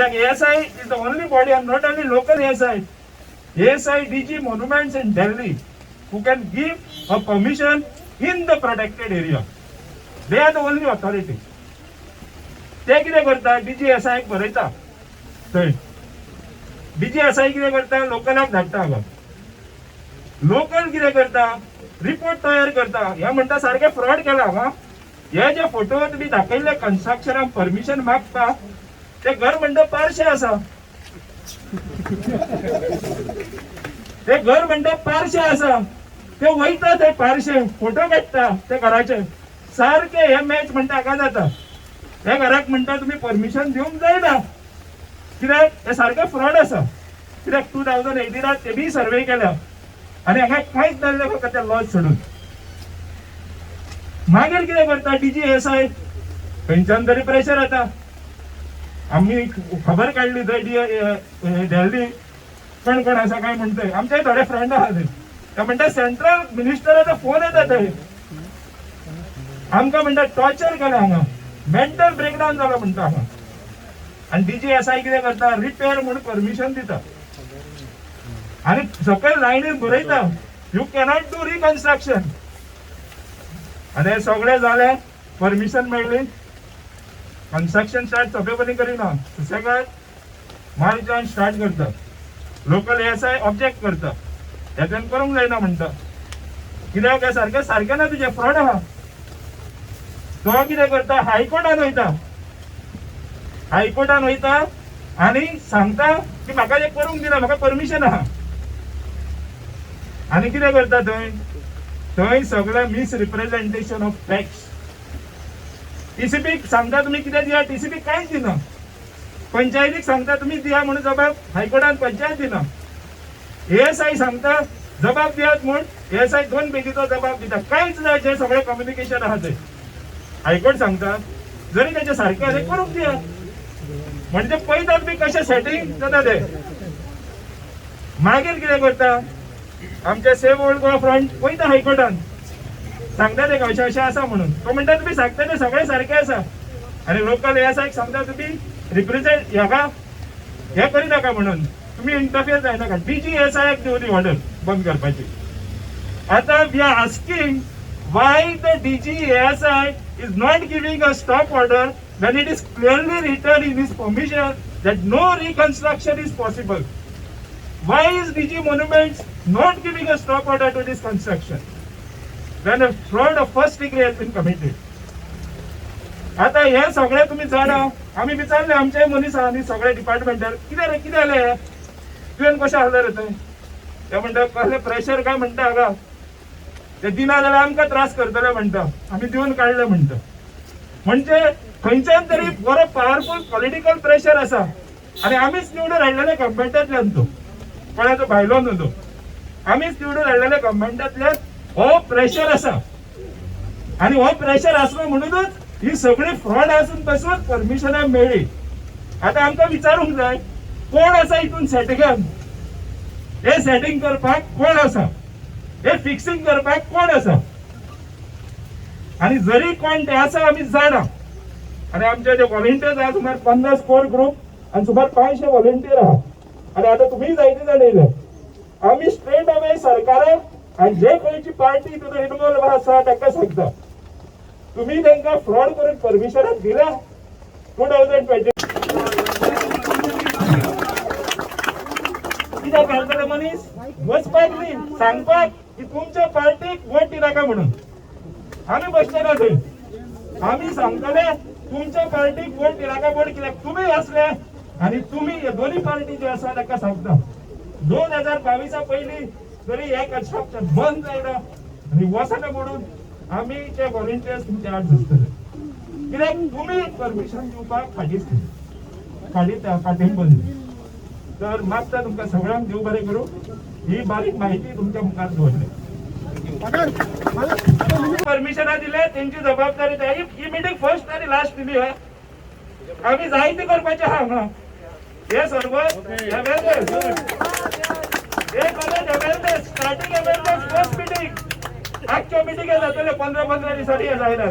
ASI is the only body, and not only local ASI, DG Monuments in Delhi, who can give a permission in the protected area. They are the only authority. ते कितें करता, DGSI बरयता थंय, DGSI कितें करता, लोकलाक धाडटा हांगा. Local कितें करता, रिपोर्ट तयार करता. हे म्हणटा सारखे फ्रॉड केला हांगा. हे जे फोटो तुम्ही दाखयले कन्स्ट्रक्शनाक परमिशन मागता ते घर म्हणटा पारशे आसा. ते घर म्हणटा पारशे आसा. ते वयता ते पारशे फोटो काडटा ते घराचे सारखे. हे मॅच म्हणटा हाका जाता. हे घराक म्हणटा तुम्ही परमिशन दिवंक जायना, कित्याक हे सारखे फ्रॉड आसा. कित्याक 2018 ते बी सर्वे केल्या आनी हांगा कांयच नासलें फकत ते लॉज सोडून. मागीर कितें करता DGSI, खंयच्यान तरी प्रेशर येता. आमी खबर काडली थंय दिल्ली कोण कोण आसा काय म्हणटय. आमचे थोडे फ्रेंड आहा थंय. ते म्हणटा सेंट्रल मिनिस्टराचो फोन येता थंय. आमकां म्हणटा टॉर्चर केला हांगा, मेंटल ब्रेकडावन जालो म्हणटा हांगा. आनी DGSI कितें करता, रिपेअर म्हणून परमिशन दिता आनी सकयल लायनीर बरयता यू कॅनॉट डू रिकन्स्ट्रक्शन. आनी हे सगळे जाले, परमिशन मेळ्ळी, कन्स्ट्रक्शन स्टार्ट सोंपेपणी करिना, सुसेगाद मार्च स्टार्ट करता. लोकल ASI ऑब्जेक्ट करता, हेतून करूंक जायना म्हणटा. कित्याक हे सारखे सारखे ना, तुजे फ्रॉड आहा. तो कितें करता, हायकोर्टान वयता. हायकोर्टान वयता आनी सांगता की म्हाका हे करूंक दिना, म्हाका परमिशन आहा. आनी कितें करता थंय सगळें मिसरिप्रेझेंटेशन ऑफ फॅक्ट्स. TCPक सांगता तुमी कितें दिया, TCP कांयच दिना. पंचायतीक सांगता तुमी दिया म्हणून जबाब, हायकोर्टान पंचायत दिना. ASI सांगता जबाब दियात म्हूण, ASI 2 बेगीचो जबाब दिता. कांयच ना, जे सगळें कम्युनिकेशन आहा थंय. हायकोर्ट सांगता जरी त्याचे सारखे आले करूंक दिया. म्हणजे पळयतात बी कशें सेटिंग जाता ते. मागीर कितें करता, आमचे सेव्ह ओल्ड गोवा फ्रंट वयता हायकोर्टान, सांगता ते अशें अशें आसा म्हणून. तो म्हणटा तुमी सांगता ते सगळे सारखे आसा. आनी लोकल ASIक सांगता तुमी रिप्रेझेंट हाका हे करिनाका म्हणून, तुमी इंटरफियर जायनाका. DGSIक दिवली ऑर्डर बंद करपाची. आतां we are asking why the DGSI is not giving a stop order when it is clearly written in his permission that no reconstruction is possible. Why is DG Monuments not giving a stop order to this construction when a fraud of first degree has been committed? आता हे सगळे तुम्ही जाणा, आम्ही विचारले आमचे मनीस आनी सगळे डिपार्टमेंटार कितें रे कितें जालें, तुवें कशें आहलें रे थंय. ते म्हणटा कसलें प्रेशर काय म्हणटा हाका, ते दिना जाल्यार आमकां त्रास करतले म्हणटा, आमी दिवन काडले म्हणटा. म्हणजे खंयच्यान तरी बरो पावरफुल पॉलिटिकल प्रेशर आसा आनी आमीच निवडून हाडलेले गव्हर्मेंटांतल्यान. तो कोणाचो भायलो न्हू, तो आमीच निवडून हाडलेले गव्हर्मेंटांतल्यान. हो प्रेशर आसा आनी हो प्रेशर आसलो म्हणूनच ही सगळी फ्रॉड आसून पासून परमिशनां मेळ्ळी. आतां आमकां विचारूंक जाय कोण आसा हितून सेटिंगान, हे सेटिंग करपाक कोण आसा, हे फिक्सिंग करपाक कोण आसा. आणि जरी कोण ते आसा आमी जाणा. आणि आमचे जे व्हॉलंटियर्स आहा सुमार 50 कोर ग्रुप आणि सुमार 500 व्हॉलंटियर आहा. आणि आता तुम्ही जायते जाण येयले. आमी स्ट्रेट अवे सरकाराक आणि जे खंयची पार्टी तितून इन्वॉल्व आसा ताका सांगता तुम्ही तांकां फ्रॉड करून परमिशनां दिल्या 2020. कित्याक घालतले मनीस वचपाक न्ही, सांगपाक की तुमच्या पार्टीक वोट दिनाका म्हणून. आमी बसचे ना थंय, आमी सांगतले तुमच्या पार्टीक वोट दिनाका म्हण. कित्याक तुमी आसले आनी तुमी हे दोन्ही पार्टी जे आसा ताका सांगता 2022 पयलीं तरी हे कन्स्ट्रक्शन बंद जायना आनी वचना म्हणून आमी जे व्हॉलंटियर्स तुमच्या आड झुजतले. कित्याक तुमी परमिशन दिवपाक फाटीं बंद. तर मागता तुमकां सगळ्यांक देव बरें करूं. ही बारीक माहिती तुमच्या मुखार दवरली. परमिशनां दिले तेंची जबाबदारी. ही मिटींग फर्स्ट आनी लास्ट दिली हा. आमी जायते करपाचे आहा हांगा. हे सर्व अवेअरनेस, हे college awareness, starting awareness first meeting. आजच्या मिटींग जातले 15 दिसांनी हे जायना.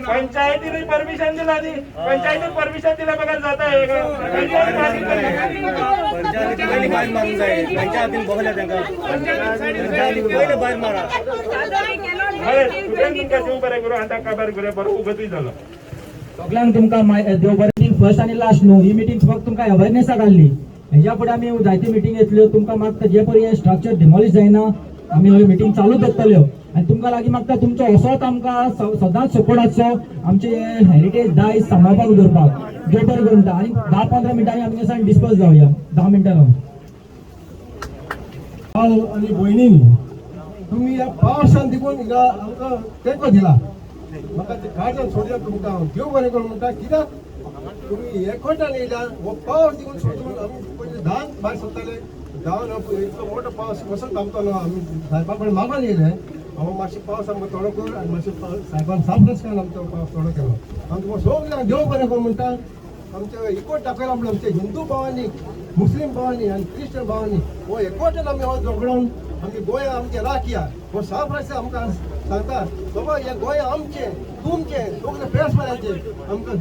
पंचायतीने परमिशन दिला आधी पंचायतीने परमिशन दिला बघा जात आहे सगळ्यांक तुमकां देव बरें फर्स्ट आनी लास्ट न्हू ही मिटींग फक्त तुमकां अवेरनेसाक हाडली हेज्या फुडें आमी जायत्यो मिटींग येतल्यो तुमकां मागता जे पर्यंत स्ट्रक्चर डिमॉलिश जायना आमी ह्यो मिटींग चालू दवरतल्यो आनी तुमकां लागीं मागता तुमचो असोच आमकां सदांच सपोर्ट आसचो आमचे हेरिटेज दायज सांबाळपाक दवरपाक देव बरें करूं आनी 10-15 मिनटांनी आमी हिंगासान डिस्पर्स जावया 10 मिनटां रावन भाव आणि भयणींनी तुम्ही या पावसान देखून हिंगा आमकां तेंको दिला म्हाका ते गार्डन सोडल्या तुमकां देव बरें करूं म्हणटा कित्याक तुम्ही एकवटान येयल्या हो पावस देखून सोडून आमी पयलीं धान भायर सरताले धान इतलो मोठो पावस कसो थांबतलो आमी साहेबा कडेन मागून येयले हांव मातशें पावस आमकां थोडो कर आनी मातशें साहेबान साफ केला आमचो पावस थोडो केलो आनी तुमकां सगळ्यांक देव बरें करूं म्हणटा आमचे एकवट दाखयला म्हणून आमचे हिंदू भावांनी मुस्लिम भावांनी आणि क्रिश्चन भावांनी हो एकवटान आमी हो झगडून आमी गोंया आमचे राखया हो साफ रस्ते आमकां सांगता बाबा हे गोंय आमचें तुमचें सगळे प्रेसवाल्यांचे आमकां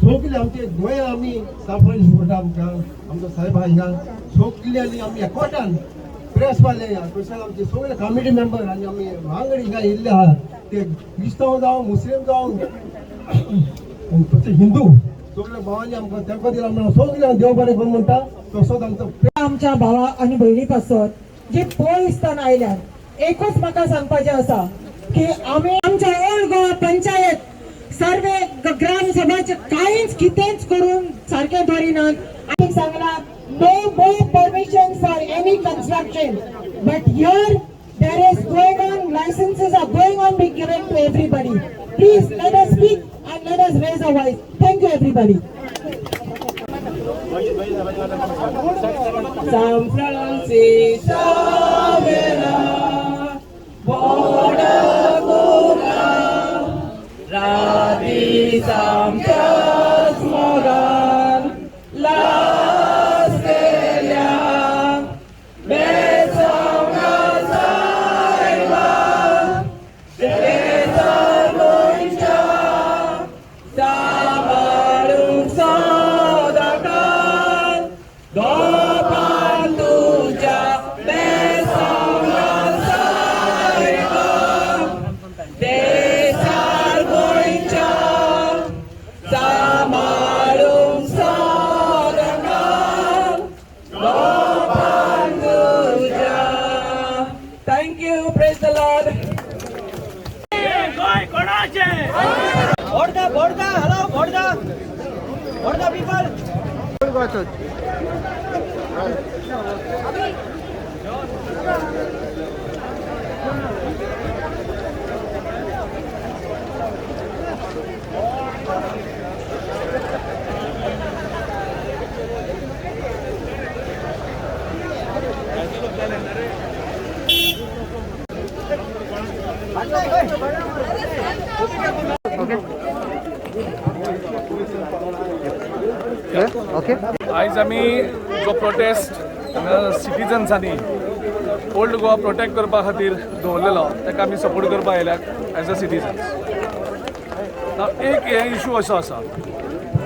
सगळे आमचे गोंया आमी साफ रस्ते पडटा आमकां आमचो साहेब आहा हिंगा सगळ्यांनी आमी एकवटान प्रेसवाले स्पेशल आमचे सगळे कमिटी मेंबर आनी आमी वांगडी हिंगा येयल्ले आहा ते क्रिस्तांव जावं मुस्लिम जावं हिंदू सगळे भावांनी आमकां तेंको दिला म्हणून सगळ्यांक देव बरें करूं म्हणटा तसोच आमचो आमच्या भावा आणि बहिणी पासत जे पयसतान आयल्यात एकच म्हाका सांगपाचें आसा की आमी आमच्या ओल्ड गोवा पंचायत सर्वे ग्राम सभाचे कांयच कितेंच करून सारकें धरिनात आनी सांगला no more permission for any construction but here there is going on licences are going on be given to everybody please let us speak and let us raise our voice. Thank you, everybody. San Francisco, Radhi Samchas Mogan, Las Velia, Besonga Saiba, Sabarung Sodakan, Gopal Tuja, Besonga Saiba, Desar Goincha, Sabarung Sodakan, Gopal Tuja. Thank you, praise the Lord. Borda people. आयज आमी जो prostate सिटिजन्सांनी old Goa protect करपा खातीर दवरलेलो ताका आमी support करपा आयल्यात as a citizens. एक हे इशू असो आसा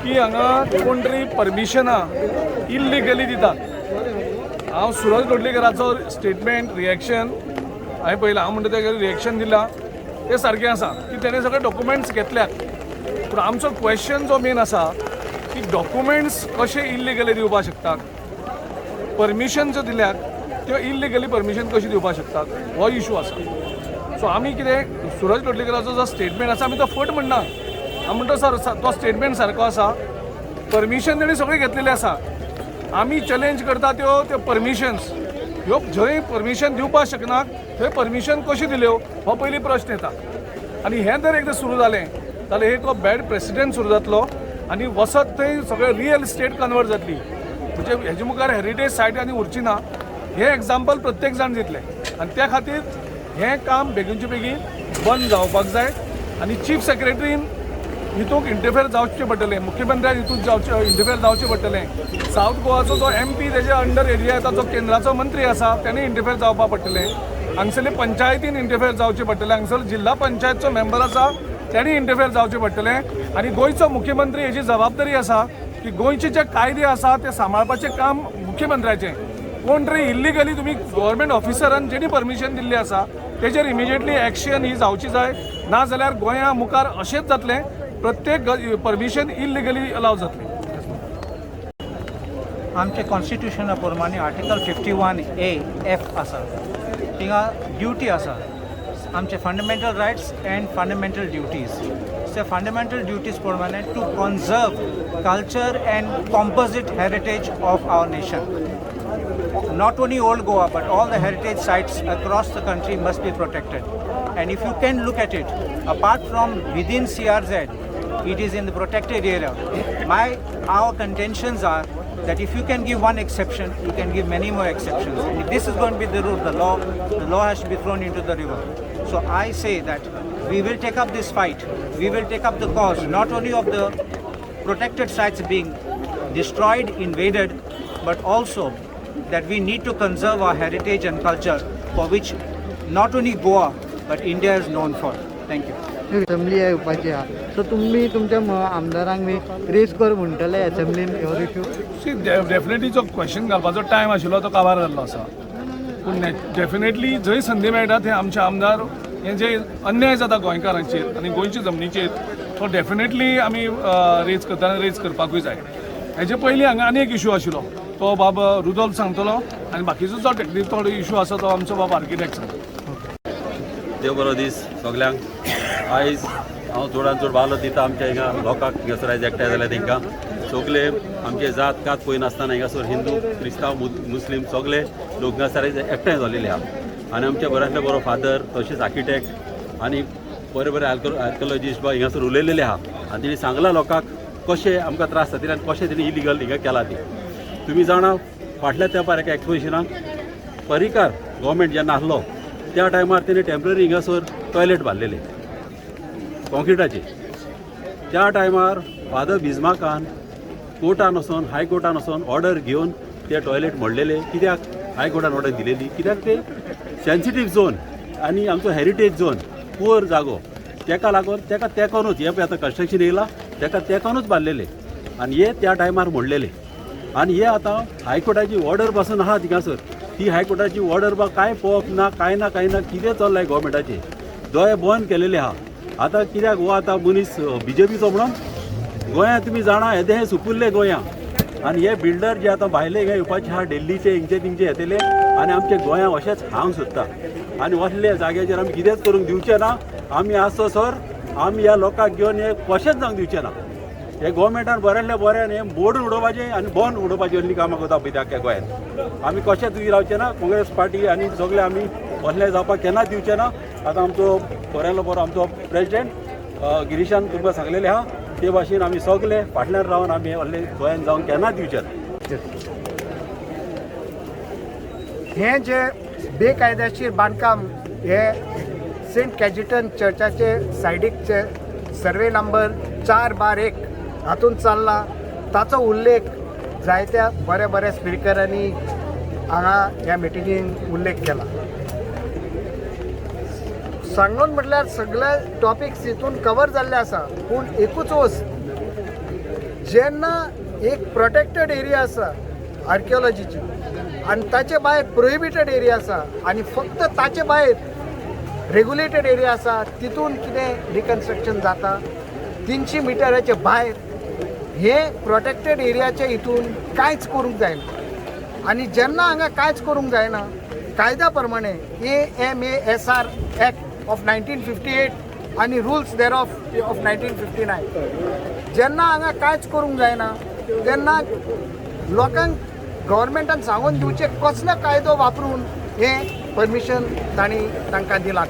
की हांगा कोण तरी परमिशनां इल्लिगली दितात. हांव सुरज लोटलीकराचो स्टेटमेंट रिएक्शन हांवें पळयलां. हांव म्हणटा तेका रिएक्शन दिलां तें सारकें आसा की तेणें सगळे डॉक्युमेंट्स घेतल्यात. पूण आमचो क्वेश्चन जो मेन आसा की डॉक्युमेंट्स कशे इल्लिगली दिवपाक शकतात, परमिशन जो दिल्यात त्यो इल्लिगली परमिशन कशी दिवपाक शकतात हो इशू आसा. सो आमी कितें सुरज लोटलीकराचो जो स्टेटमेंट आसा आमी तो फट म्हणना. हांव म्हणटा सर तो स्टेटमेंट सारको आसा. परमिशन तेणी सगळें घेतलेलें आसा. आमी चॅलेंज करता त्यो परमिशन्स ह्यो जंय परमिशन दिवपाक शकनात थंय परमिशन कशी दिल्यो हो पयली प्रश्न येता. आनी हें जर एकदां सुरू जालें जाल्यार एक बॅड प्रेसिडेंट सुरू जातलो आनी वसत थंय सगळें रियल इस्टेट कन्वर्ट जातली. म्हणजे हेजे मुखार हेरिटेज सायट आनी उरची ना हें एग्जाम्पल प्रत्येक जाण दितलें. आनी त्या खातीर हें काम बेगीनचे बेगीन बंद जावपाक जाय. आनी चीफ सेक्रेटरीन हितूंक इंटरफेर जावचें पडटलें. मुख्यमंत्र्याक हितूंक इंटरफेर जावचें पडटलें. सावथ गोवाचो जो MP तेजे अंडर एरिया येता जो केंद्राचो मंत्री आसा तेणें इंटरफेर जावपाक पडटलें. हांगसरले पंचायतीन इंटरफेअर जावचे पडटलें. हांगसर जिल्हा पंचायतचो मेंबर आसा तेणी इंटरफेअर जावचें पडटलें आनी गोंयचो मुख्यमंत्री हेची जबाबदारी आसा की गोंयचे जे कायदे आसा ते सांबाळपाचें काम मुख्यमंत्र्याचें. कोण तरी इल्लिगली तुमी गव्हर्मेंट ऑफिसरान जेणी परमिशन दिल्ली आसा तेजेर इमिजिएटली एक्शन ही जावची जाय. ना जाल्यार गोंया मुखार अशेंच जातलें प्रत्येक परमिशन इल्लिगली अलाव जातली. आमचे कॉन्स्टिट्युशना प्रमाणे आर्टिकल 51A(F) आसा. थिंगा ड्युटी आसा आमचे fundamental rights and fundamental duties. ते फंडामेंटल ड्युटीज प्रमाणे to conserve culture and composite heritage of our nation. Not only old Goa but all the heritage sites across the country must be protected. And if you can look at it, apart from within CRZ, it is in the protected area. Our contentions are that if you can give one exception, you can give many more exceptions. If this is going to be the rule, the law has to be thrown into the river. So I say that we will take up this fight. We will take up the cause not only of the protected sites being destroyed, invaded, but also that we need to conserve our heritage and culture, for which not only Goa but India is known for. Thank you. Assembly येवपाची आहा, so तुमी तुमच्या आमदारांक बी raise कर म्हणटले असेंब्लीन ह्यो issue. C definitely जो question घालपाचो टायम आशिल्लो तो काबार जाल्लो आसा. पूण डेफिनेटली जंय संदी मेळटा थंय आमचे आमदार हे जे अन्याय जाता गोंयकारांचेर आनी गोंयच्या जमनीचेर तो डेफिनेटली आमी रेज करतना रेज करपाकूय जाय. हेजे पयलीं हांगा आनी एक इश्यू आशिल्लो तो बाब रुदोल्फ सांगतलो आनी बाकीचो जो टेक्निकल इश्यू आसा तो आमचो बाब आर्किटेक्ट सांगतलो. देव बरो दीस सगल्यांक. आयज हांव चडांत चड वालो दिता आमच्या हिंगा लोकांक हिंगासर आयज एकठांय जाल्यार तांकां सगळे आमचे जात कात पळयनासतना हिंगासर हिंदू क्रिस्तांव मुस्लीम सगळे लोक हिंगासर आयज एकठांय जाल्लेले आहा. आनी आमचे बऱ्यांतले बरो फादर तशेंच आर्किटेक्ट आनी बरे बरे आर्किओलॉजिस्ट बा हिंगासर उलयलेले आहा. आनी तेणी सांगला लोकांक कशें आमकां त्रास जातले आनी कशें तेणी इलिगल हिंगा केला ती. तुमी जाणा फाटल्या तेंपार एका एक्सपोजिशनाक परिकार गव्हर्मेंट जेन्ना आसलो त्या टायमार तेणी टेम्पररी हिंगासर टॉयलेट बांदलेले कॉन्क्रिटाचे. त्या टायमार फादर बिजमाकान कोर्टान वचोन हायकोर्टान वचोन ऑर्डर घेवन ते टॉयलेट मोडलेले. कित्याक हायकोर्टान ऑर्डर दिलेली? कित्याक ते सेन्सिटीव झोन आनी आमचो हेरिटेज झोन पुअर जागो तेका लागून तेका तेकोनूच हे पळय आतां कन्स्ट्रक्शन येयलां तेका तेकोनूच बांदलेले आनी हे त्या टायमार मोडलेले. आनी हे आतां हायकोर्टाची ऑर्डर पासून आहा थिंगासर. ती हायकोर्टाची ऑर्डर बा कांय पळोवप ना कांय ना कितें चल्लाय गोवोरमेंटाचें. दोळे बंद केलेले आहा. आतां कित्याक हो आतां मनीस BJPचो म्हणून गोंयांत तुमी जाणा येदे हे सुपुल्ले गोंया आनी हे बिल्डर जे आतां भायले हिंगा येवपाचे आहा दिल्लीचे हिंगचे तिंगचे येतले आनी आमचे गोंया अशेंच हांग सोदता. आनी असले जाग्याचेर आमी कितेंच करूंक दिवचे ना. आमी आसो सर आमी ह्या लोकांक घेवन हे कशेंच जावंक दिवचे ना. हे गोवोरमेंटान बऱ्यांतल्या बऱ्यान हे मोडून उडोवपाचें आनी बंद उडोवपाची असली कामां करता पळय आख्या गोंयांत. आमी कशेंच रावचे ना. काँग्रेस पार्टी आनी सगळे आमी असले जावपाक केन्नाच दिवचे ना. आतां आमचो बऱ्यांतलो बरो आमचो प्रेसिडेंट गिरीशान तुमकां सांगलेले आहा ते भाशेन आमी सगळे फाटल्यान रावन आमी असले गोंयांत जावंक केन्नाच दिवचे ना. हे जे बेकायदेशीर बांदकाम हे सेंट कॅजिटन चर्चाचे सायडीकचे सर्वे नंबर 4/1 हातूंत चल्ला. ताचो उल्लेख जायत्या बऱ्या बऱ्या स्पिकरांनी हांगा ह्या मिटिंगेक उल्लेख केला. सांगून म्हटल्यार सगळे टॉपिक्स हितून कवर जाल्ले आसा. पूण एकूच वस्त जेन्ना एक प्रोटेक्टेड एरिया आसा आर्किओलॉजीची आनी ताचे भायर प्रोहिबिटेड एरिया आसा आनी फक्त ताचे भायर रेग्युलेटेड एरिया आसा तितून कितें रिकन्स्ट्रक्शन जाता 300 मिटराचे भायर हे प्रोटेक्टेड एरियाचे हितून कांयच करूंक जायना. आनी जेन्ना हांगा कांयच करूंक जायना कायद्या प्रमाणे AMASR Act of 1958 आनी रुल्स देर ऑफ 1959 जेन्ना हांगा कांयच करूंक जायना तेन्ना लोकांक गव्हर्मेंटान सांगून दिवचे कसलो कायदो वापरून हे परमिशन तांणी तांकां दिलां.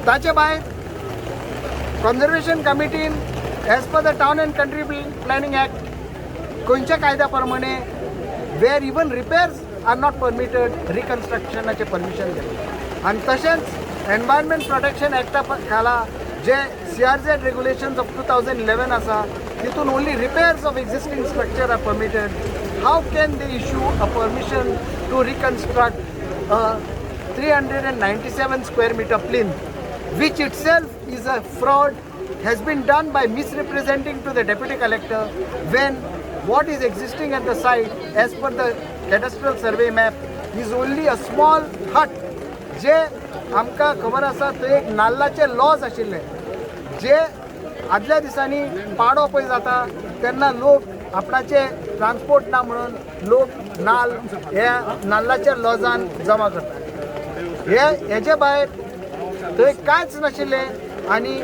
ताचे भायर कन्जर्वेशन कमिटीन as per the town and country planning act खंयच्या कायद्या प्रमाणे where even repairs are not permitted रिकन्स्ट्रक्शनाचे परमिशन दिलें. आनी तशेंच एनवायरमेंट प्रोटेक्शन एक्टा खाला जे CRZ रेग्युलेशन्स ऑफ 2011 आसा तितून only repairs of existing structure are permitted. How can they issue a permission to reconstruct 397 square meter plinth, which itself is a fraud, has been done by misrepresenting to the deputy collector when what is existing at the site as per the cadastral survey map is only a small hut. जे आमकां खबर आसा तो एक नाल्लाचे lodge आशिल्ले जे आदल्या दिसांनी पाडो पळय जाता तेन्ना लोक आपणाचे ट्रान्सपोर्ट ना म्हणून लोक नाल्ल ह्या नाल्लाच्या लॉजान जमा करतात. हेजे भायर थंय कांयच नाशिल्लें आनी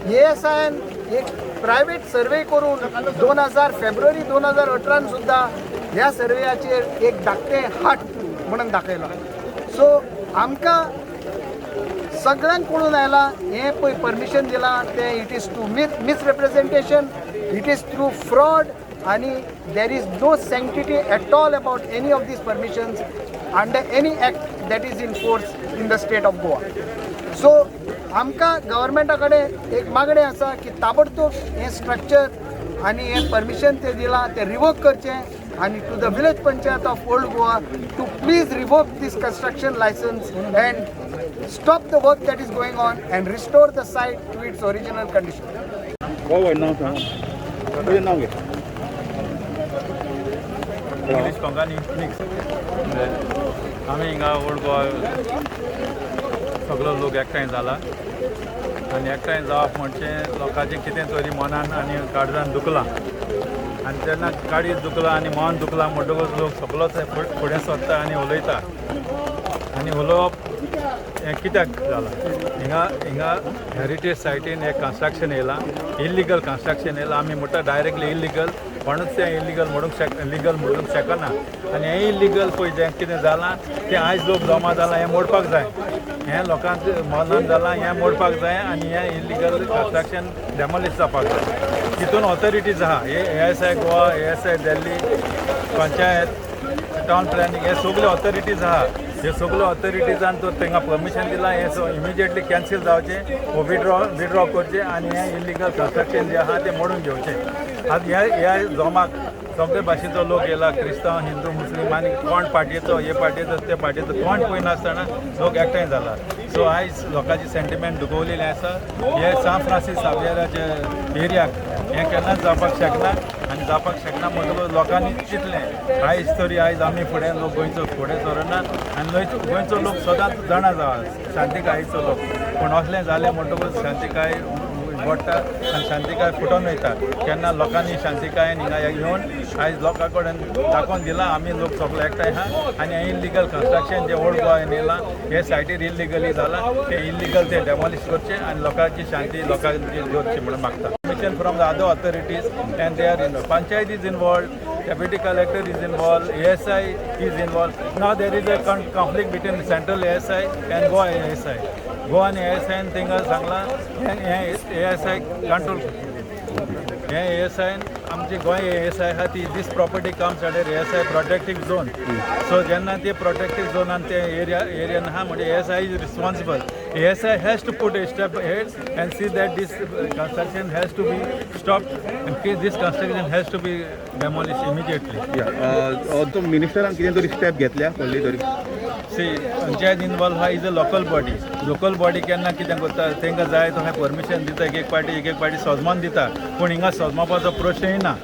ASIन एक प्रायवेट सर्वे करून फेब्रुवारी 2018 सुद्दां ह्या सर्वेयाचेर एक धाकटें हट म्हणून दाखयला. सो आमकां सगळ्यांक कळून आयला हें पळय परमिशन दिलां तें it is to misrepresentation, it is through fraud आनी there is no sanctity at all about any of these permissions under any act that is in force in the state of Goa. So आमकां गव्हर्मेंटा कडेन एक मागणें आसा की ताबडतोब हें स्ट्रक्चर आनी हें परमिशन तें दिलां तें रिवोक करचें and to the village panchayat of Old Goa to please revoke this construction license and stop the work that is going on and restore the site to its original condition. English Konkani mix आमी हिंगा old Goa सगळो लोक एकठांय जाला आनी एकठांय जावप म्हणजे लोकांचें कितें तरी मनान आनी काळजान दुखलां आनी जेन्ना काळीज दुखलां आनी मन दुखलां म्हणटकूच लोक सगळोच फुडें सरता आनी उलयता आनी उलोवप हें कित्याक जालां. हिंगा हेरिटेज सायटीन एक कन्स्ट्रक्शन येयलां, इल्लिगल कन्स्ट्रक्शन येयलां. आमी म्हणटा डायरेक्टली इल्लिगल कोणूच तें इल्लिगल म्हणूंक शकना आनी हें इल्लिगल पळय जें कितें जालां तें आयज लोक जमा जालां हें मोडपाक जाय. हें लोकांच्या मनान जालां हें मोडपाक जाय आनी हें इल्लिगल कन्स्ट्रक्शन डेमोलिश जावपाक जाय. तितून ऑथॉरिटीज आहा ASI Goa, ASI Delhi, panchayat, town planning हे सगळे ऑथॉरिटीज आहा. हे सगळे ऑथॉरिटीजान तर तांकां परमिशन दिलां हें इमिजिएटली कॅन्सील जावचें वो विड्रॉ करचें आनी हें इल्लिगल कन्स्ट्रक्शन जें आहा तें मोडून घेवचें. आतां ह्या जमाक सगळे भाशेचो लोक येयला, क्रिस्तांव, हिंदू, मुस्लीम आनी कोण पार्टीचो हे पार्टीचो ते पार्टीचो कोण पळयनासतना लोक एकठांय जाला. सो आयज लोकांची सेंटिमेंट दुखोवलेली आसा. हे सान फ्रांसीस जावियराचे एरियाक हें केन्नाच जावपाक शकना आनी जावपाक शकना म्हणटकूच लोकांनी चिंतलें आयज तरी आयज आमी फुडें लोक गोंयचो फुडें सरोना आनी गोंयचो लोक सदांच जाणा जावा शांतीकायेचो लोक. पूण असलें जालें म्हणटकूच शांतीकाय घडटा आनी शांतीकाय फुटोन वयता. केन्ना लोकांनी शांतीकायेन हिंगा येवन आयज लोकां कडेन दाखोवन दिलां आमी लोक सगळे एकठांय आहा आनी हें इल्लिगल कन्स्ट्रक्शन जें ओल्ड गोवान येयलां हे सायटीर इल्लिगली जालां तें इल्लिगल तें डेमोलिश करचें आनी लोकांची शांती लोकांची जोडची म्हणून मागता. Permission from the other authorities and they are involve. Panchayat is involve, deputy collector is involved, ASI is involved. Now there is a conflict between central ASI and Goa ASI. Goa and ASI थिंगा सांगला ASI control हे ASI आमची Goa ASI आहा ती this property comes under ASI protective zone. So जेन्ना ते protective झोनान ते एरियान आहा म्हणजे ASI is responsible. ASI has to put a step ahead and see that this construction has to be stopped and this construction has to be demolished immediately. तो मिनिस्टरान कितें तरी स्टेप घेतल्या व्हडली तरी. सी पंचायत इनवॉल्व हा is a local body. Local body केन्ना कितें करता तांकां जाय तो परमिशन दिता एक एक पार्टी सजमान दिता पूण हिंगा सजमावपाचो प्रश्न येना.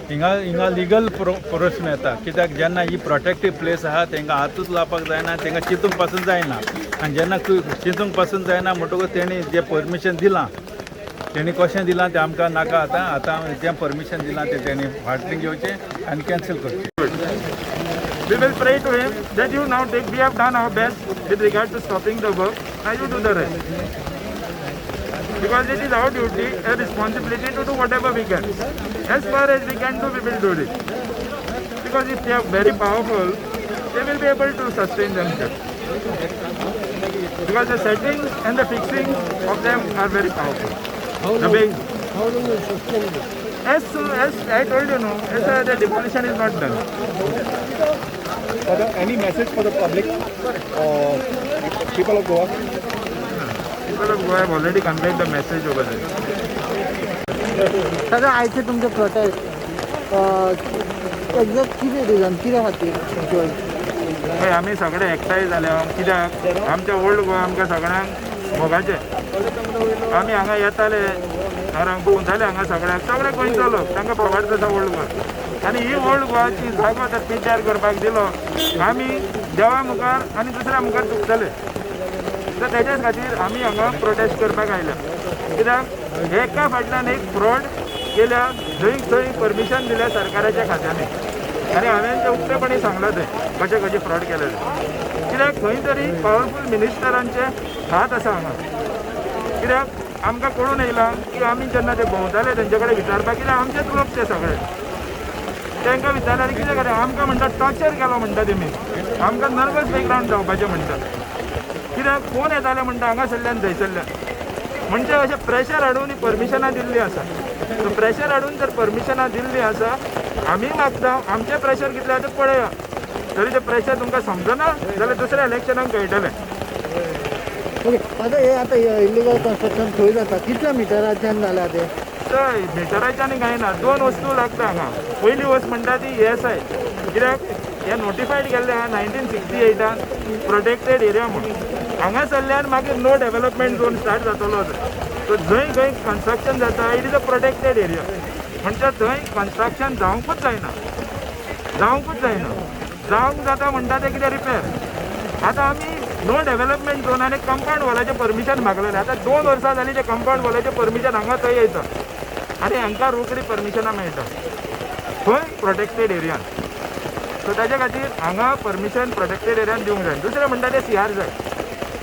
हिंगा लिगल प्रश्न येता कित्याक जेन्ना ही प्रोटेक्टीव प्लेस आहा तांकां हातूच लावपाक जायना तांकां चिंतूंक पासून जायना आनी जेन्ना चिंतूंक पासून जायना म्हणटकूच तेणी जें परमिशन दिलां तेणी कशें दिलां तें आमकां नाका. आतां जें परमिशन दिलां तें तेणी फाटल्यान घेवचें आनी कॅन्सील करचें. We will pray to him that you now take. We have done our best with regard to stopping the work. Now you do the rest, because it is our duty and responsibility to do whatever we can. As far as we can do, we will do it. Because if they are very powerful, they will be able to sustain themselves. Because the setting and the fixing of them are very powerful. How do you sustain it? As soon as I told you, the demolition is not done. Any message for the public or people of Goa? People of Goa have already conveyed the message over there. सगळं आयचे तुमचे prostate exact कितें region कित्या खातीर पळय आमी सगळे एकठांय जाल्या कित्याक आमच्या ओल्ड गोवा आमकां सगळ्यांक मोगाचें आमी हांगा येताले भोंवताले हांगा सगळे गोंयचो लोक तांकां फकाट जाता ओल्ड गोवा आनी ही ओल्ड गोवाची जागो आतां पिड्ड्यार करपाक दिलो आमी देवा मुखार आनी दुसऱ्या मुखार चुकतले तर तेज्या खातीर आमी हांगा प्रोटेस्ट करपाक आयल्या कित्याक एका फाटल्यान एक फ्रॉड केल्या थंय परमिशन दिल्या सरकाराच्या खात्यांनी आनी हांवें तें उक्तेपणी सांगलां थंय कशें फ्रॉड केलेलें कित्याक खंय तरी पावरफूल मिनिस्टरांचे हात आसा हांगा कित्याक आमकां कळून येयलां की आमी जेन्ना ते भोंवताले तेंचे कडेन विचारपाक कित्याक आमचेच लोक ते सगळे तांकां विचारल्यार कितें करें आमकां म्हणटा टॉर्चर केलो म्हणटा तेमी आमकां नर्वस बॅकग्रावंड जावपाचें म्हणटा कित्याक फोन येताले म्हणटा हांगासरल्यान थंयसरल्यान म्हणजे अशें प्रेशर हाडून परमिशनां दिल्लीं आसा सो प्रेशर हाडून जर परमिशनां दिल्लीं आसा आमी मागता आमचें प्रेशर कितलें आसा तें पळया तरी तें प्रेशर तुमकां समजना जाल्यार दुसऱ्या इलेक्शनाक कळटलें ओके आता इलिगल कन्स्ट्रक्शन खंय जाता कितल्या मिटराच्यान जाल्या ते थंय मिटराच्यानी कांय ना 2 वस्तू लागता हांगा पयली वस्त म्हणटा ती ESI कित्याक हे नोटिफायड केल्लें आहा 1968 प्रोटेक्टेड एरिया म्हणून हांगासरल्यान मागीर नो डेव्हलपमेंट झोन स्टार्ट जातलो सो जंय खंय कन्स्ट्रक्शन जाता it is a protected area म्हणजे थंय कन्स्ट्रक्शन जावंकूच जायना जावंक जाता म्हणटा तें कितें रिपेर आतां आमी नो डेव्हलपमेंट झोनान एक कंपाऊंड वॉलाचें परमिशन मागलेलें आतां 2 वर्सां जालीं तें कंपाऊंड वॉलाचें परमिशन हांगा थंय येता आनी हांकां रोखडी परमिशनां मेळटा खंय प्रोटेक्टेड एरियान सो ताचे खातीर हांगा परमिशन प्रोटेक्टेड एरियान दिवंक जाय दुसरें म्हणटा तें CR जाय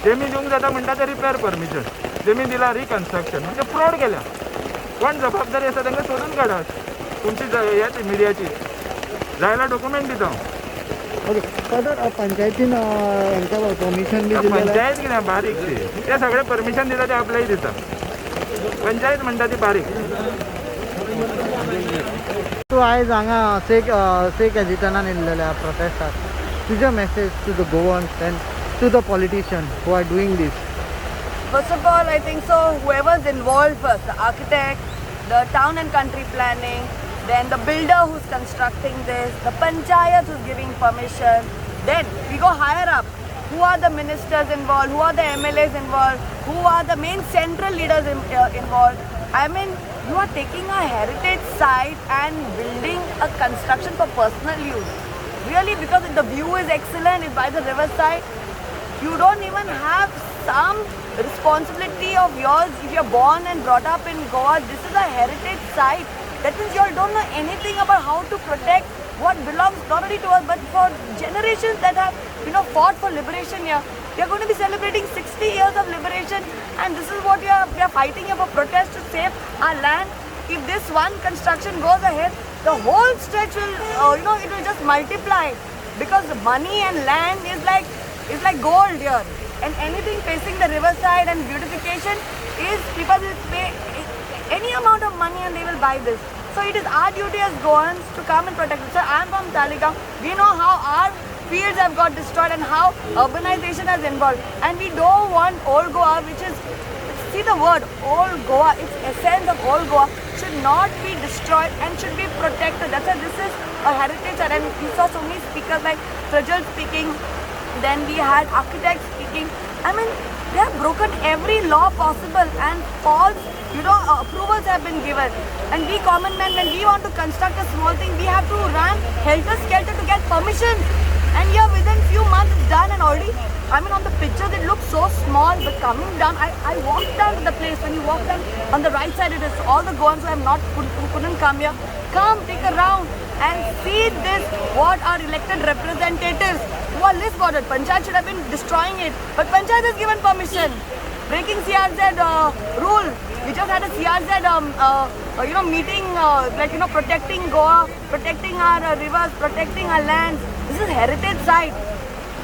जेमी दिवंक जाता म्हणटा तें रिपेर परमिशन जेमी दिला रिकन्स्ट्रक्शन म्हणजे फ्रॉड केल्या कोण जबाबदारी आसा तांकां सोदून काडात तुमची ह्याची मिडियाची जायला डॉक्युमेंट दिता ओके तर पंचायतीन हांकां परमिशन बी दिलें पंचायत कितें बारीक ते सगळे परमिशन दिता ते आपल्याय दिता पंचायत म्हणटा ती बारीक तूं आयज हांगा सेक एजिटनान येयल्लेल्या प्रोटेस्टाक तुजें message to the Goans and to the politician who are doing this First of all, I think so whoever's involved first, the architect, the town and country planning, then the builder who's constructing this, the panchayat who's giving permission, then we go higher up. Who are the ministers involved? Who are the MLAs involved? Who are the main central leaders involved? I mean, you are taking a heritage site and building a construction for personal use. Really, because the view is excellent, it's by the riverside. You don't even have some responsibility of yours if you're born and brought up in Goa. This is a heritage site. That means you all don't know anything about how to protect what belongs not only to us but for generations that have fought for liberation here. We are going to be celebrating 60 years of liberation and this is what we are fighting here for protest to save our land. If this one construction goes ahead, the whole stretch will it will just multiply because the money and land is like gold here. And anything facing the riverside and beautification is people will pay any amount of money and they will buy this. So it is our duty as Goans to come and protect it. So I am from Talegaon. We know how our fields have got destroyed and how urbanization has involved. And we don't want old Goa, which is, see the word, old Goa, its essence of old Goa should not be destroyed and should be protected. That's why this is a heritage site. And we saw so many speakers like Prajal speaking. Then we had architects speaking. I mean, they have broken every law possible and false, approvals have been given. And we common men, when we want to construct a small thing, we have to run helter-skelter to get permission. And here within few months it's done and already, I mean on the pictures it looks so small, but coming down, I walked down to the place. When you walk down on the right side, it is all the Goans who couldn't come here. Come, take a round and see this, what our elected representatives who are list bordered. Panchayat should have been destroying it, but Panchayat has given permission. Breaking CRZ rule. We just had a CRZ meeting, protecting Goa, protecting our rivers, protecting our lands. This is heritage site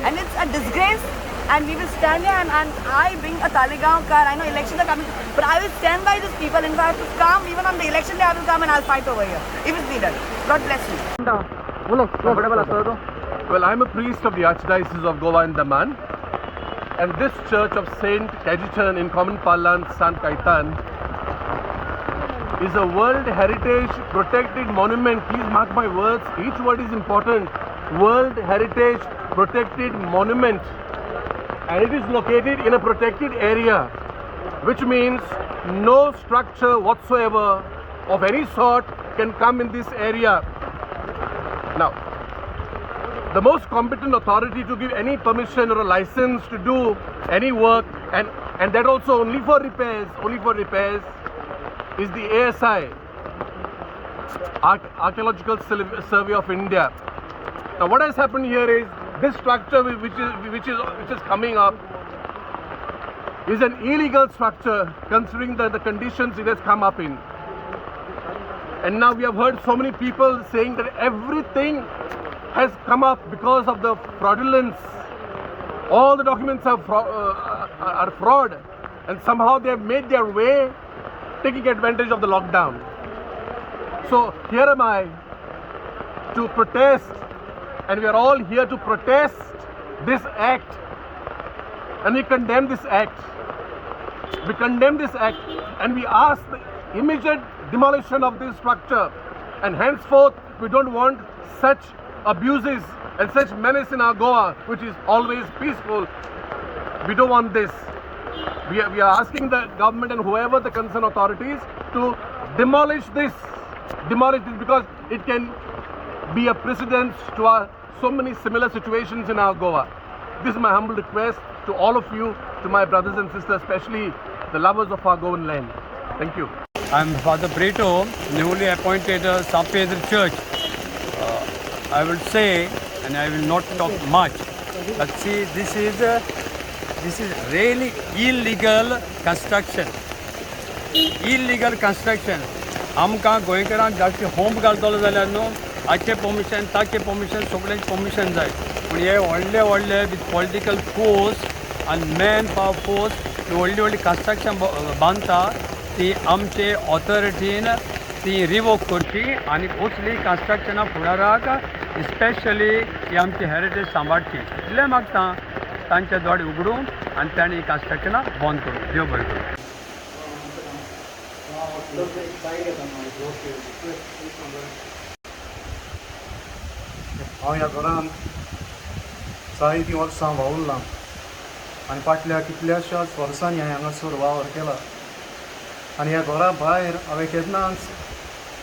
and it's a disgrace. And we will stand here and I being a Talegaon car, I know elections are coming, but I will stand by these people. And if I have to come, even on the election day, I will come and I'll fight over here, if it's needed. God bless you. Well, I'm a priest of the Archdiocese of Goa and Daman, and this church of Saint Cajetan, in common parlance Sant Kaitan, is a World Heritage Protected Monument. Please mark my words, each word is important. World Heritage protected monument, and it is located in a protected area, which means no structure whatsoever of any sort can come in this area. Now, the most competent authority to give any permission or a license to do any work, and that also only for repairs, is the ASI, Archaeological Survey of India. Now, what has happened here is this structure which is coming up is an illegal structure considering the conditions it has come up in. And now we have heard so many people saying that everything has come up because of the fraudulence. All the documents are fraud, and somehow they have made their way, taking advantage of the lockdown. So here am I to protest, and we are all here to protest this act, and we condemn this act. We condemn this act, and we ask the immediate demolition of this structure, and henceforth we don't want such abuses and such menace in our Goa, which is always peaceful. We don't want this. We are asking the government and whoever the concerned authorities to demolish this because it can be a precedent to so many similar situations in our Goa. This is my humble request to all of you, to my brothers and sisters, especially the lovers of our Goan land. Thank you. I am Father Brito, newly appointed St. Pedro Church. I will say, and I will not talk much, but see, this is really illegal construction. Illegal construction. आमकां गोंयकारांक जास्त home घालतलो जाल्यार न्हू हाचे permission ताचे permission सगळ्यांचे permission जाय पूण हे व्हडले विथ पॉलिटिकल फोर्स आनी मॅन पावर फोर्स व्हडली कंस्ट्रक्शन बांदता ती आमचे ऑथॉरिटीन ती रिवोक करची आनी कसली कंस्ट्रक्शनां फुडाराक स्पेशली ही आमची हेरिटेज सांबाळची इतलें मागता तांचे दोळे उगडून आनी तांणी ही कंस्ट्रक्शनां बंद करून देव बरें करूं. हांव ह्या घरान जायतीं वर्सां वावुरलां आनी फाटल्या कितल्याशाच वर्सांनी हांवें हांगासर वावर केला आनी ह्या घरा भायर हांवें केन्नाच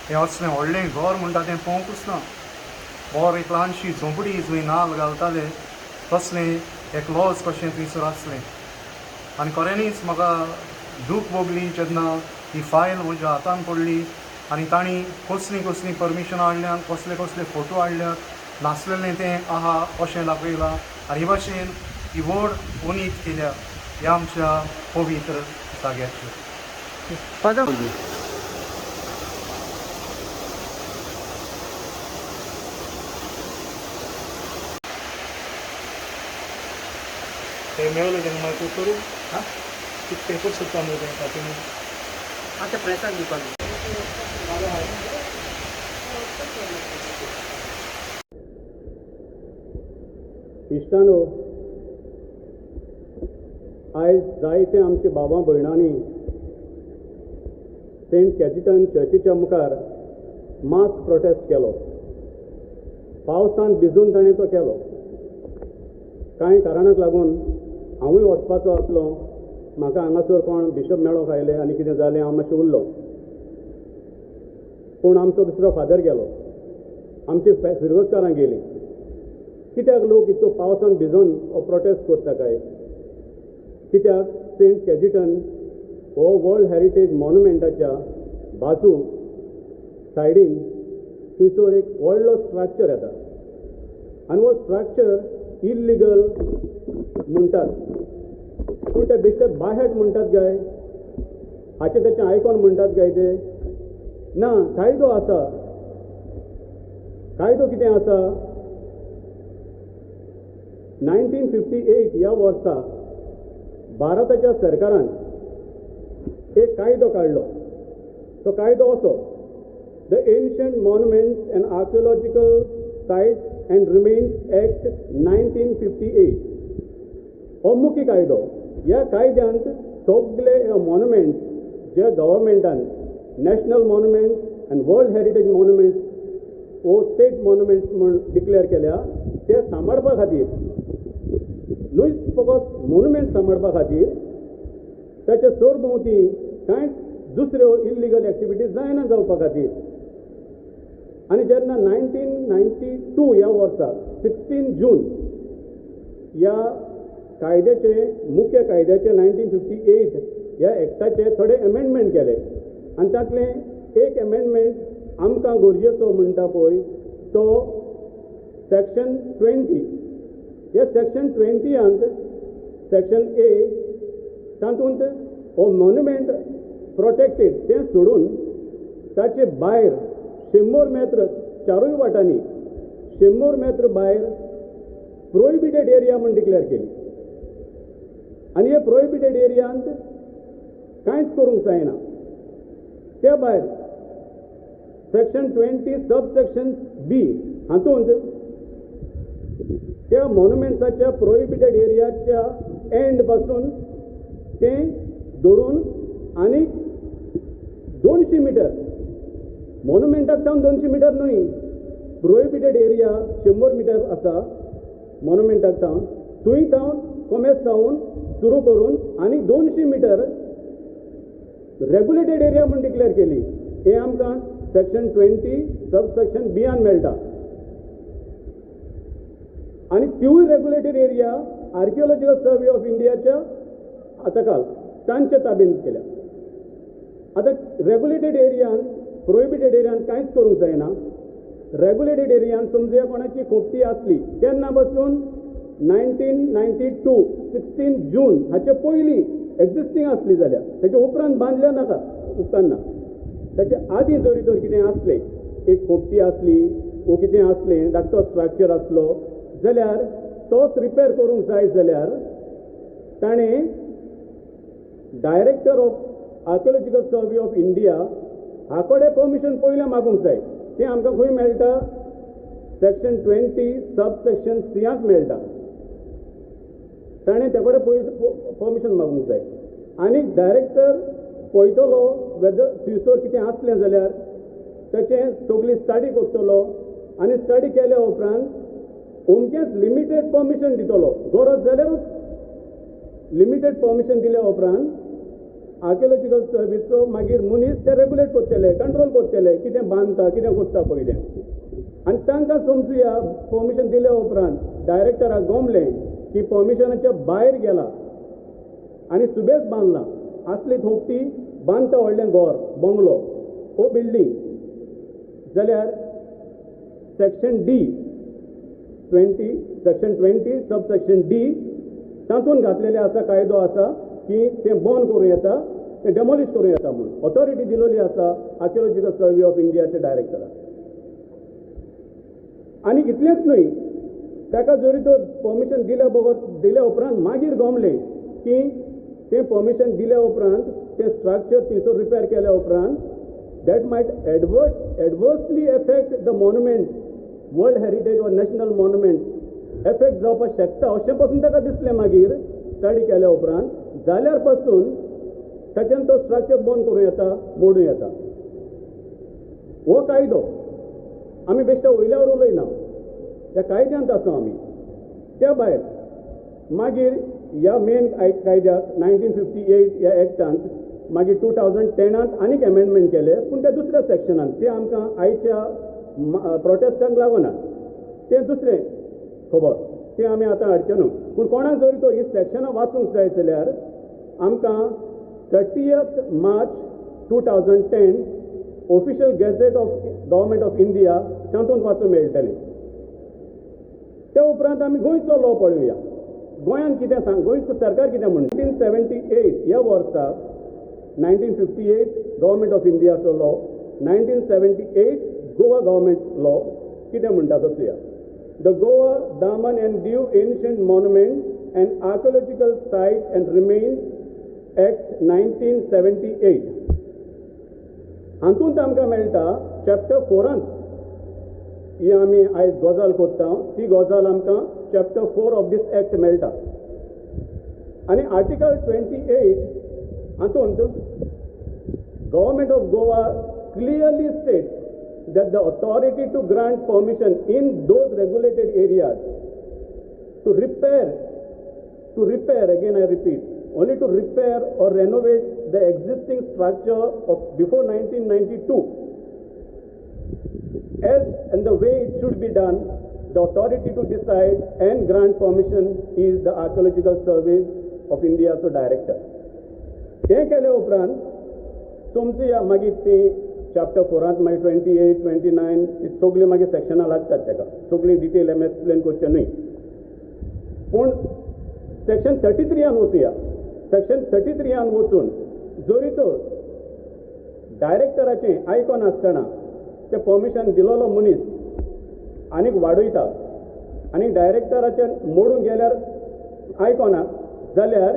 हें असलें व्हडलें घर म्हणटा तें पळोवंकूच ना. बरो एक ल्हानशी झोंपडी जंय नाल्ल घालताले तसलें एक लॉज कशें थंयसर आसलें आनी खऱ्यांनीच म्हाका दूख भोगली जेन्ना ही फायल म्हज्या हातान पडली आनी तांणी कसलीं परमिशनां हाडल्यात, कसले फोटो हाडल्यात, नासलेलें तें आहा अशें दाखयलां आनी हे भाशेन ही व्हड उणीत केल्या ह्या आमच्या पवित्र जाग्याचेर. ते मेळलें तेन्ना मागीर तूं करूं हां कितें पेपर सोदता न्हू तें तातूंत आतां प्रेसाक दिवपाक इश्टानो आयज जायते आमचे बाबा भयणांनी सेंट कॅथिड्रल चर्चीच्या मुखार मास प्रोटेस्ट केलो. पावसान भिजून ताणें तो केलो. कांय कारणाक लागून हांवूय वचपाचो आसलो. म्हाका हांगासर कोण बिशप मेळोंक आयले आनी कितें जालें हांव मातशें उरलो. पूण आमचो दुसरो फादर गेलो. आमची फिरवतकारां गेलीं. कित्याक लोक इतलो पावसान भिजून हो प्रोटेस्ट करता काय? कित्याक सेंट कॅथिड्रल हो वर्ल्ड हेरिटेज मॉन्युमेंटाच्या बाजू सायडीन थंयसर एक व्हडलो स्ट्रक्चर येता आनी हो स्ट्रक्चर इल्लिगल म्हणटात. पूण ते बेश्टे बाहेट म्हणटात काय? हाचें तेचें आयकोन म्हणटात काय ते? ना, कायदो आसा. कायदो कितें आसा? 1958 ह्या वर्सा भारताच्या सरकारान एक कायदो काडलो. तो कायदो असो, the ancient monuments and archaeological sites and remains act 1958. हो मुख्य कायदो. ह्या कायद्यांत सगळे मॉन्युमेंट्स जे गव्हर्मेंटान national monuments and world heritage monuments वो स्टेट मॉन्युमेंट्स म्हूण डिक्लेअर केल्या ते सांबाळपा खातीर न्हूच फकत मोन्युमेंट सांबाळपा खातीर ताचे सरभोंवती कांयच दुसऱ्यो इल्लिगल एक्टिविटीज जायना जावपा खातीर आनी जेन्ना 1992 ह्या वर्सा 16 जून ह्या कायद्याचे मुख्य कायद्याचे 1958 ह्या एक्टाचे थोडे अमेंडमेंट केले आनी तातले एक अमेंडमेंट आमकां गरजेचो म्हणटा पळय तो सेक्शन 20 ह्या सेक्शन 20 सेक्शन A तातूंत हो मॉन्युमेंट प्रोटेक्टेड तें सोडून ताचे भायर 100 मेत्र चारूय वाटांनी 100 मेत्र भायर प्रोहिबिटेड एरिया म्हूण डिक्लेअर केली आनी हे प्रोहिबिटेड एरियांत कांयच करूंक जायना त्या भायर सेक्शन 20 सबसेक्शन B हातूंत त्या मॉन्युमेंट्साच्या प्रोहिबिटेड एरियाच्या एंड पासून तें धरून आनीक 200 मिटर मॉन्युमेंटाक जावन 200 मिटर न्हय प्रोहिबिटेड एरिया 100 मिटर आसा मॉन्युमेंटाक जावन थंय जावन कॉमेस जावन सुरू करून आनीक 200 मिटर रेग्युलेटेड एरिया म्हूण डिक्लेअर केली हे आमकां सेक्शन 20 सबसेक्शन B मेळटा आनी त्यूय regulated area archaeological survey of इंडियाच्या आताकाल तांचे ताब्यांत केल्या आतां रेग्युलेटेड एरियान प्रोहिबिटेड एरियान कांयच करूंक जायना रेग्युलेटेड एरियान समजुया कोणाची खोपटी आसली केन्ना पासून 1992 16 जून हाचे पयलीं एक्झिस्टींग आसली जाल्यार तेचे उपरांत बांदल्या नाका उपकारना ताचे आदीं जरी तर कितें आसलें एक खोपटी आसली वो कितें आसलें धाकटो स्ट्रक्चर आसलो जाल्यार तोच रिपेर करूंक जाय जाल्यार ताणें director of archaeological survey of India हाकोडे परमिशन पयलें मागूंक जाय तें आमकां खंय मेळटा सेक्शन 20 सबसेक्शन C मेळटा ताणें ते कडेन परमिशन मागूंक जाय आनी डायरेक्टर पळयतलो वेदर थंयसर कितें आसलें जाल्यार ताचें सगळी स्टडी करतलो आनी स्टडी केल्या उपरांत अमकेंच लिमिटेड परमिशन दितलो गरज जाल्यारूच लिमिटेड परमिशन दिल्या उपरांत आर्किओलॉजिकल सर्विसचो मागीर मनीस ते रेग्युलेट करतले कंट्रोल करतले कितें बांदता कितें करता पयलें आनी तांकां समजुया परमिशन दिल्या उपरांत डायरेक्टराक गमलें की परमिशनाच्या भायर गेला आनी सुबेज बांदला असली खोपटी बांदता व्हडलें घर बंगलो हो बिल्डींग जाल्यार section D 20 section 20 subsection D तातूंत घातलेले आसा कायदो आसा की तें बंद करूं येता तें डेमोलिश करूं येता म्हणून ऑथॉरिटी दिलेली आसा आर्किओलॉजिकल सर्वे ऑफ इंडियाचे डायरेक्टराक आनी इतलेंच न्हय ताका जरी तर परमिशन दिल्या उपरांत मागीर गमलें की तें परमिशन दिल्या उपरांत तें स्ट्रक्चर थंयसर रिपेर केल्या उपरांत that might adversely effect the monument world heritage or national monument effect जावपाक शकता अशें पासून ताका दिसलें मागीर स्टडी केल्या उपरांत जाल्यार पासून ताच्यान तो स्ट्रक्चर बंद करूं येता मोडूं येता हो कायदो आमी बेश्टे वयल्यावर उलयना त्या कायद्यांत आसा आमी त्या भायर मागीर ह्या मेन कायद्याक 1958 ह्या एक्टांत मागीर 2010 आनीक अमेंडमेंट केले पूण त्या दुसऱ्या सेक्शनान ते आमकां आयच्या प्रोटेस्टांक लागूना तें दुसरें खबर तें आमी आतां हाडचे न्हू पूण कोणाक जरी तो ही सेक्शनां वाचूंक जाय जाल्यार आमकां 30th March 2010 official gadget of government of India तातूंत वाचूंक मेळटलें त्या उपरांत आमी गोंयचो लॉ पळोवया गोंयान कितें सांग गोंयचो सरकार कितें म्हणटा 1978 ह्या वर्सा 1958 गव्हर्मेंट ऑफ इंडियाचो लॉ 1978 गोवा गव्हर्मेंट लॉ कितें म्हणटा तो चोया the Goa Daman and Diu ancient monument and archaeological site and remains act 1978 हातूंत आमकां मेळटा चॅप्टर 4 ही आमी आयज गजाल करता ती गजाल आमकां चॅप्टर 4 ऑफ दीस एक्ट मेळटा आनी आर्टिकल 28 हातूंत government of Goa clearly states that the authority to grant permission in those regulated areas to repair, again I repeat, only to repair or renovate the existing structure of before 1992, as and the way it should be done. The authority to decide and grant permission is the Archaeological Survey of India's director. हे केले उपरांत तुमची मागीर ती chapter 4 मागीर 28, 29 ही सगळी मागीर सेक्शनां लागतात ताका सगळी डिटेल एक्सप्लेन करचें न्हय पूण सेक्शन 33 वचुया. सेक्शन 33 वचून जरी तर डायरेक्टराचें आयकून आसतना ते परमिशन दिलोलो मनीस आनीक वाडयता आनी डायरेक्टराचें मोडून गेल्यार आयकना जाल्यार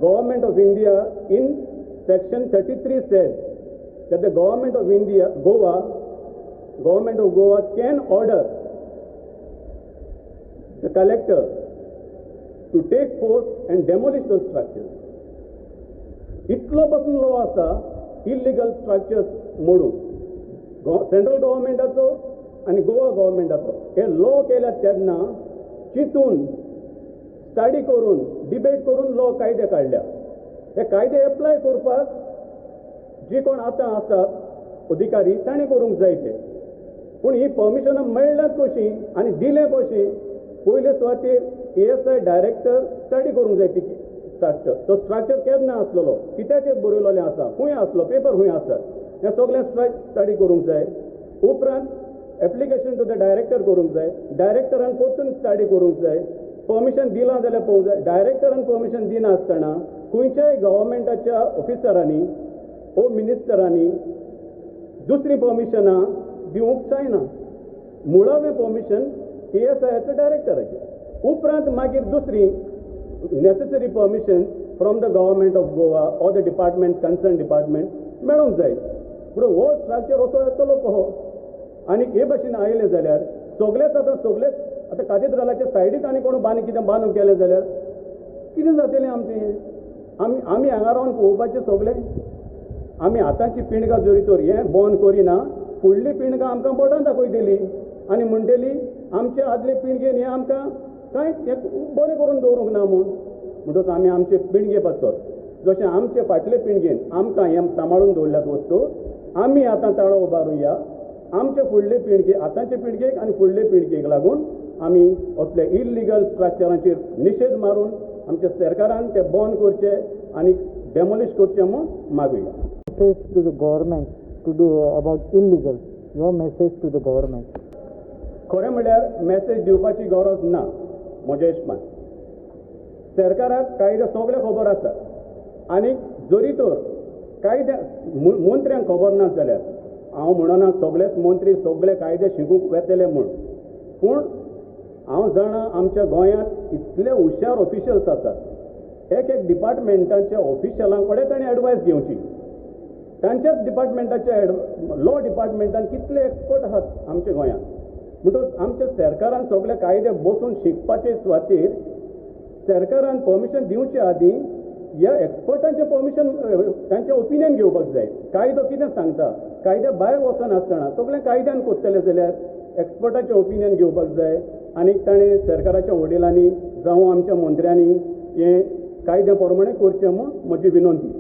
Government of India in section 33 said that the government of Goa can order the collector to take force and demolish those structures. Itlo pasun law asa illegal structures modu. Central government aso and Goa government aso. हे law केल्या तेन्ना चितून study करून debate करून law कायदे काडल्या. हे कायदे apply करपाक जी कोण आतां आसात अधिकारी ताणें करूंक जाय ते. पूण ही परमिशनां मेळ्ळ्यात कशीं आनी दिलें कशीं पयले सुवातेर ASI डायरेक्टर स्टडी करूंक जाय ती स्ट्रक्चर. तो स्ट्रक्चर केन्ना आसलेलो कित्याचेर बरयलोलें आसा खूंय आसलो पेपर खूंय आसा हें सगळें स्टडी करूंक जाय. उपरांत एप्लिकेशन टू द डायरेक्टर करूंक जाय. डायरेक्टरान परतून स्टडी करूंक जाय. परमिशन दिलां जाल्यार पळोवंक जाय. डायरेक्टरान परमिशन दिना आसतना खंयच्याय गव्हर्मेंटाच्या ऑफिसरांनी ओ मिनिस्टरांनी दुसरी परमिशनां दिवंक जायना. मुळावें परमिशन ASIचें डायरेक्टराचें. उपरांत मागीर दुसरी necessary permission from the government of Goa or the department concern department मेळोंक जाय. पूण हो स्ट्रक्चर असो येतलो कहो आनी हे भशेन आयले जाल्यार सगळेच आतां काथेड्रलाच्या सायडीक आनी कोण कितें बांदूंक गेलें जाल्यार कितें जातलें आमचें. आमी हांगा रावन पळोवपाचें सगळें. आमी आतांची पिणगां जरी तर हें बंद करिना फुडली पिणगां आमकां बोटां दाखयतली आनी म्हणटली आमचे आदले पिणगेन हें आमकां कांयच बरें करून दवरूंक ना म्हणटच आमी आमचे पिणगे पासत जशें आमचे फाटले पिणगेन आमकां हें सांबाळून दवरल्यात वस्तू आमी आतां ताळो उबारुया. आमचे फुडले पिणगे आतांचे पिणगेक आनी फुडले पिणगेक लागून आमी असले इल्लिगल स्ट्रक्चरांचेर निशेध मारून आमच्या सरकारान ते बंद करचे आनी डेमोलिश करचे म्हूण मागुया. Message to the government to do about illegal. Your message to the government. खरें म्हणल्यार मॅसेज दिवपाची गरज ना म्हज्या हिशपान. सरकाराक कायदे सगळे खबर आसा आनी जरी तर कायद्या मंत्र्यांक खबर ना जाल्यार हांव म्हणना सगळेच मंत्री सगळे कायदे शिकूंक येतले म्हूण. पूण हांव जाणा आमच्या गोंयांत इतले हुशार ऑफिशियल्स आसात. एक डिपार्टमेंटाच्या ऑफिशियलां कडेन ताणें एडवायस घेवची. तांच्याच डिपार्टमेंटाच्या लॉ डिपार्टमेंटान कितले एक्सपर्ट आहात आमच्या गोंयांत. म्हणटच आमच्या सरकारान सगळे कायदे बसून शिकपाचे सुवातेर सरकारान परमिशन दिवचे आदीं ह्या एक्सपर्टांचें परमिशन तांचें ओपिनियन घेवपाक जाय. कायदो कितें सांगता कायद्या भायर वचनासतना सगळें कायद्यान कोत्तलें जाल्यार एक्सपर्टाचें ओपिनियन घेवपाक जाय. आनी ताणें सरकाराच्या वडिलांनी जावं आमच्या मंत्र्यांनी हें कायद्या प्रमाणे करचें म्हूण म्हजी विनंती.